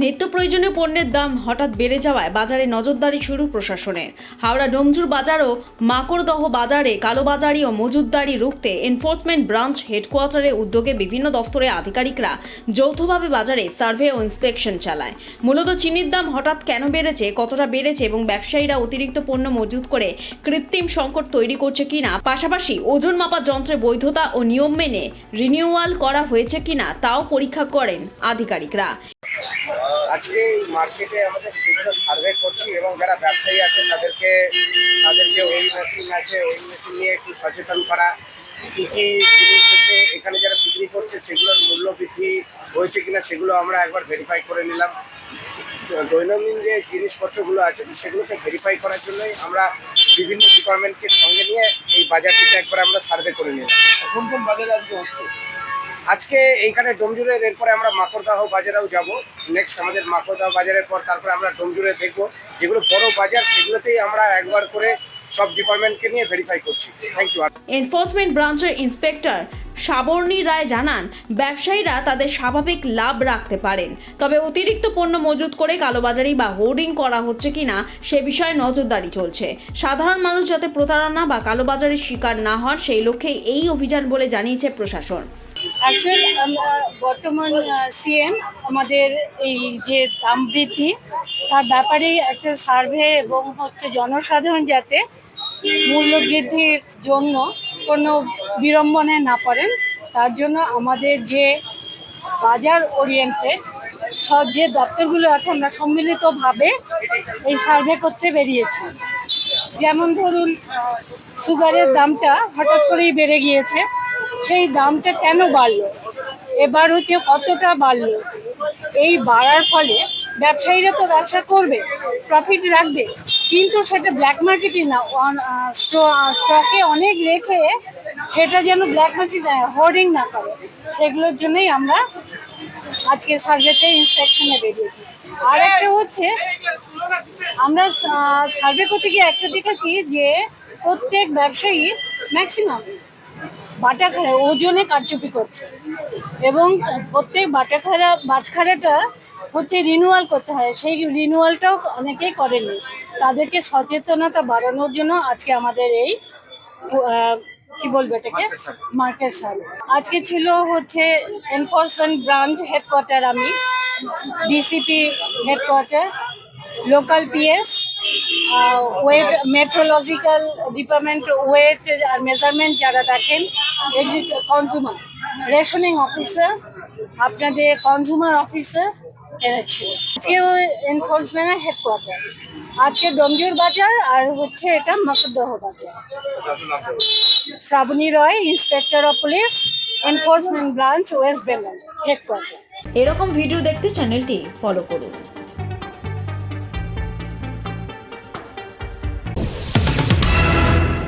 নিত্য প্রয়োজনীয় পণ্যের দাম হঠাৎ বেড়ে যাওয়ায় বাজারে নজরদারি শুরু প্রশাসনের। হাওড়া ডোমজুর বাজার ও মাকড়দহ বাজারে কালোবাজারি ও মজুতদারি রুখতে এনফোর্সমেন্ট ব্রাঞ্চ হেডকোয়ার্টারের উদ্যোগে বিভিন্ন দফতরের আধিকারিকরা যৌথভাবে বাজারে সার্ভে ও ইন্সপেকশন চালায়। মূলত চিনির দাম হঠাৎ কেন বেড়েছে, কতটা বেড়েছে এবং ব্যবসায়ীরা অতিরিক্ত পণ্য মজুত করে কৃত্রিম সংকট তৈরি করছে কিনা, পাশাপাশি ওজন মাপার যন্ত্রের বৈধতা ও নিয়ম মেনে রিনিউয়াল করা হয়েছে কিনা তাও পরীক্ষা করেন আধিকারিকরা। আজকে মার্কেটে আমাদের বিভিন্ন সার্ভে করছি এবং যারা ব্যবসায়ী আছেন তাদেরকে ওই মেশিন আছে, ওই মেশিন নিয়ে একটু সচেতন করা, কী কী জিনিস হচ্ছে এখানে যারা বিক্রি করছে সেগুলোর মূল্য বৃদ্ধি হয়েছে কিনা সেগুলো আমরা একবার ভেরিফাই করে নিলাম। দৈনন্দিন যে জিনিসপত্রগুলো আছে সেগুলোকে ভেরিফাই করার জন্যই আমরা বিভিন্ন ডিপার্টমেন্টকে সঙ্গে নিয়ে এই বাজারটিতে একবার আমরা সার্ভে করে নিলাম। কোন কোন বাজারে আজকে হচ্ছে? আজকে এইখানে ডোমজুরের, এরপরে আমরা মাকড়দহ বাজারেও যাব। নেক্সট আমাদের মাকড়দহ বাজারের পর তারপরে আমরা ডোমজুরে দেখবো, যেগুলো বড় বাজার সেগুলোতেই আমরা একবার করে সব ডিপার্টমেন্টকে নিয়ে ভেরিফাই করছি। Thank you. এনফোর্সমেন্ট ব্রাঞ্চের ইন্সপেক্টর সাবর্ণী রায় জানান, ব্যবসায়ীরা তাদের স্বাভাবিক লাভ রাখতে পারেন, তবে অতিরিক্ত পণ্য মজুত করে কালোবাজারি বা হোর্ডিং করা হচ্ছে কিনা সে বিষয়ে নজরদারি চলছে। সাধারণ মানুষ যাতে প্রতারণা বা কালোবাজারির শিকার না হন সেই লক্ষ্যে এই অভিযান বলে জানিয়েছে প্রশাসন। অ্যাকচুয়ালি বর্তমান সিএম আমাদের এই যে দাম বৃদ্ধি তার ব্যাপারে একটা সার্ভে এবং জনসাধারণ যাতে মূল্য বৃদ্ধির জন্য কোনো বিড়ম্বনায় না পড়েন তার জন্য আমাদের যে বাজার ওরিয়েন্টেড সব যে দপ্তরগুলো আছে আমরা সম্মিলিতভাবে এই সার্ভে করতে বেরিয়েছি। যেমন ধরুন, সুগারের দামটা হঠাৎ করেই বেড়ে গিয়েছে, সেই দামটা কেন বাড়লো, এবার কতটা বাড়লো, এই বাড়ার ফলে ব্যবসায়ীরা তো ব্যবসা করবে, প্রফিট রাখবে, কিন্তু সেটা ব্ল্যাক মার্কেটই না, স্টকে অনেক রেখে সেটা যেন ব্ল্যাক মার্কেট হোর্ডিং না করে, সেগুলোর জন্যই আমরা আজকে সার্ভেতে ইন্সপেকশনে বেরিয়েছি। আর একটা আমরা সার্ভে করতে গিয়ে একটা দেখেছি যে প্রত্যেক ব্যবসায়ী ম্যাক্সিমাম বাটাখারা ওজনে কারচুপি করছে এবং প্রত্যেক বাটখারাটা রিনিউয়াল করতে হয়, সেই রিনিউয়ালটাও অনেকেই করেনি। তাদেরকে সচেতনতা বাড়ানোর জন্য আজকে আমাদের এই এটাকে মার্কেট সার্ভে আজকে ছিল এনফোর্সমেন্ট ব্রাঞ্চ হেডকোয়ার্টার, আমি DCP headquarter, local PS, weight metrological department, weight আর মেজারমেন্ট যারা দেখেন, কনজিউমার রেশনিং অফিসার, আপনাদের কনজিউমার অফিসার, এরা ছিল। আজকে এনফোর্সমেন্টের হেডকোয়ার্টার, আজকে ডোমজুর বাজার আর এটা মাকড়দহ বাজার। Shraboni Roy, inspector of police, enforcement branch, West Bengal, headquarter. এরকম ভিডিও দেখতে চ্যানেলটি ফলো করুন।